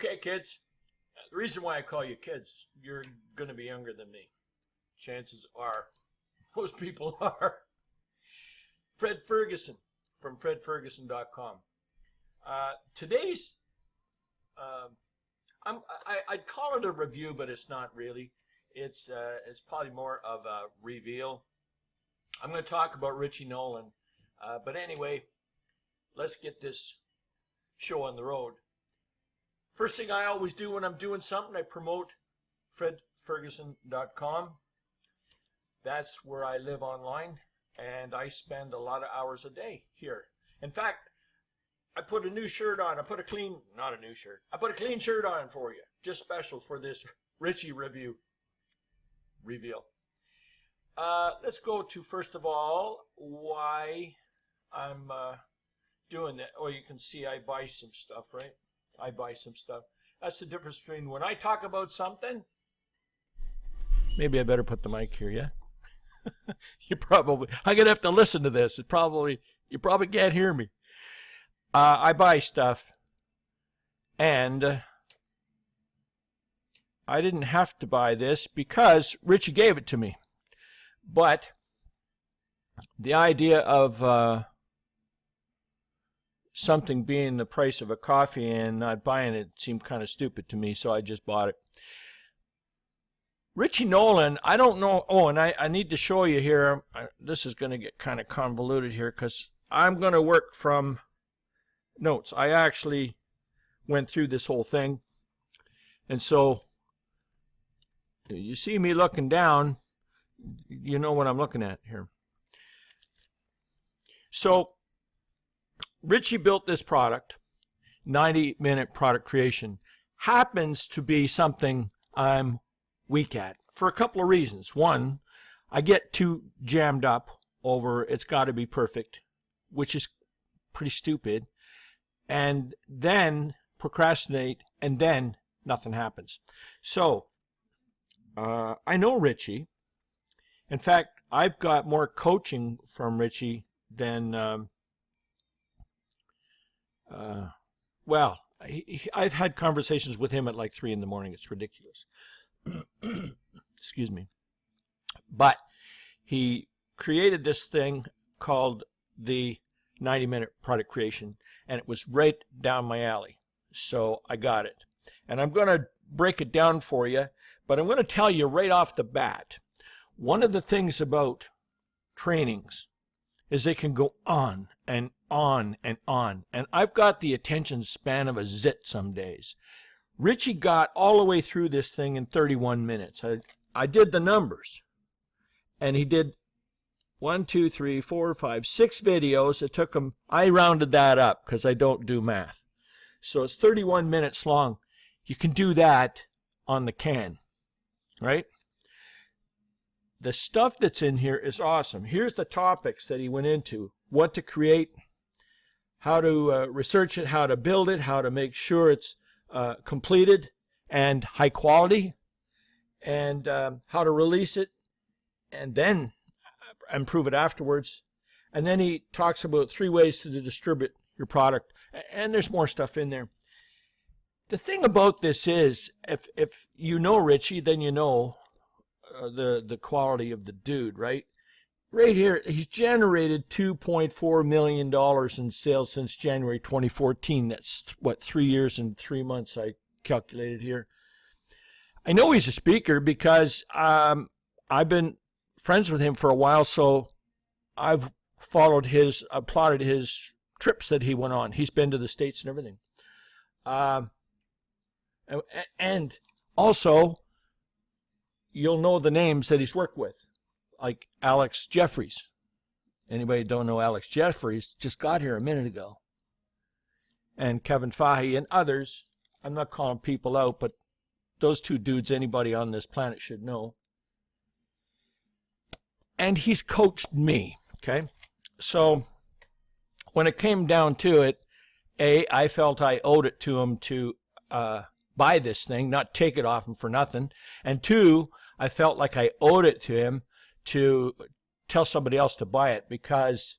Okay, kids. The reason why I call you kids, you're going to be younger than me. Chances are, most people are. Fred Ferguson from fredferguson.com. Today's, I'd call it a review, but it's not really. It's probably more of a reveal. I'm going to talk about Richie Nolan. But anyway, let's get this show on the road. First thing I always do when I'm doing something, I promote fredferguson.com. That's where I live online, and I spend a lot of hours a day here. In fact, I put a new shirt on. I put a clean shirt on for you, just special for this Richie reveal. Let's go to, first of all, why I'm doing that. Oh, you can see I buy some stuff, right? I buy some stuff. That's the difference between when I talk about something. Maybe I better put the mic here, yeah? I'm going to have to listen to this. You probably can't hear me. I buy stuff, and I didn't have to buy this because Richie gave it to me. But the idea of something being the price of a coffee and not buying it seemed kind of stupid to me, so I just bought it. Richie Nolan, I don't know. Oh, and I need to show you here. This is going to get kind of convoluted here because I'm going to work from notes. I actually went through this whole thing. And so you see me looking down, you know what I'm looking at here. So Richie built this product, 90-minute product creation. Happens to be something I'm weak at for a couple of reasons. One, I get too jammed up over it's got to be perfect, which is pretty stupid, and then procrastinate, and then nothing happens. So I know Richie. In fact, I've got more coaching from Richie than I've had conversations with him at like 3 in the morning. It's ridiculous. Excuse me. But he created this thing called the 90-minute product creation, and it was right down my alley. So I got it. And I'm going to break it down for you, but I'm going to tell you right off the bat, one of the things about trainings is they can go on and on and on. And I've got the attention span of a zit some days. Richie got all the way through this thing in 31 minutes. I did the numbers. And he did 1, 2, 3, 4, 5, 6 videos. It took him, I rounded that up because I don't do math. So it's 31 minutes long. You can do that on the can, right? The stuff that's in here is awesome. Here's the topics that he went into. What to create, how to research it, how to build it, how to make sure it's completed and high quality, and how to release it, and then improve it afterwards. And then he talks about 3 ways to distribute your product. And there's more stuff in there. The thing about this is, if you know Richie, then you know the quality of the dude, right? Right here, he's generated $2.4 million in sales since January 2014. That's, what, 3 years and 3 months I calculated here. I know he's a speaker because I've been friends with him for a while, so I've plotted his trips that he went on. He's been to the States and everything. And also, you'll know the names that he's worked with, like Alex Jeffries. Anybody don't know Alex Jeffries, just got here a minute ago. And Kevin Fahey and others. I'm not calling people out, but those 2 dudes anybody on this planet should know. And he's coached me, okay? So when it came down to it, I felt I owed it to him to buy this thing, not take it off him for nothing. And 2, I felt like I owed it to him to tell somebody else to buy it, because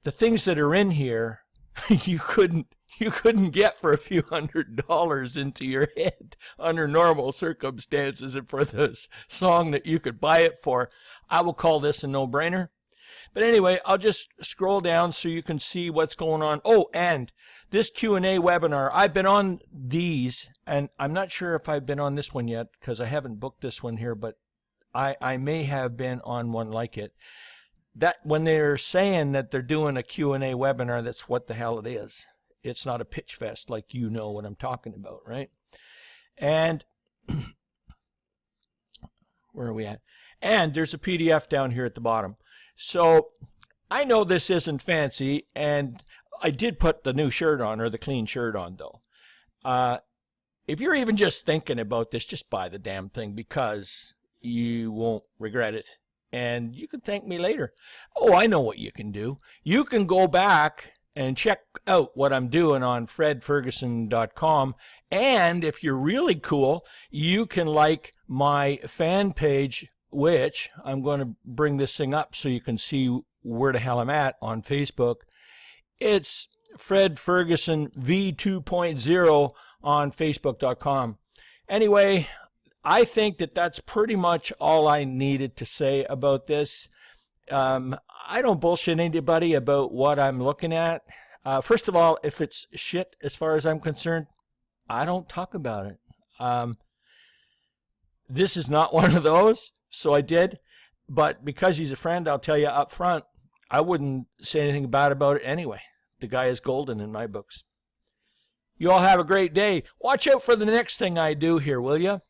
the things that are in here, you couldn't you couldn't get for a few $100s into your head under normal circumstances, and for this song that you could buy it for, I will call this a no-brainer. But anyway, I'll just scroll down so you can see what's going on. Oh, and this Q&A webinar, I've been on these, and I'm not sure if I've been on this one yet because I haven't booked this one here, but I may have been on one like it. That when they're saying that they're doing a Q&A webinar, that's what the hell it is. It's not a pitch fest, like you know what I'm talking about, right? And where are we at? And there's a PDF down here at the bottom. So I know this isn't fancy, and I did put the new shirt on, or the clean shirt on, though. If you're even just thinking about this, just buy the damn thing, because you won't regret it. And you can thank me later. Oh, I know what you can do. You can go back and check out what I'm doing on fredferguson.com. And if you're really cool, you can like my fan page, which I'm going to bring this thing up so you can see where the hell I'm at on Facebook. It's Fred Ferguson V2.0 on Facebook.com. Anyway, I think that that's pretty much all I needed to say about this. I don't bullshit anybody about what I'm looking at. First of all, if it's shit as far as I'm concerned, I don't talk about it. This is not one of those, so I did. But because he's a friend, I'll tell you up front, I wouldn't say anything bad about it anyway. The guy is golden in my books. You all have a great day. Watch out for the next thing I do here, will you?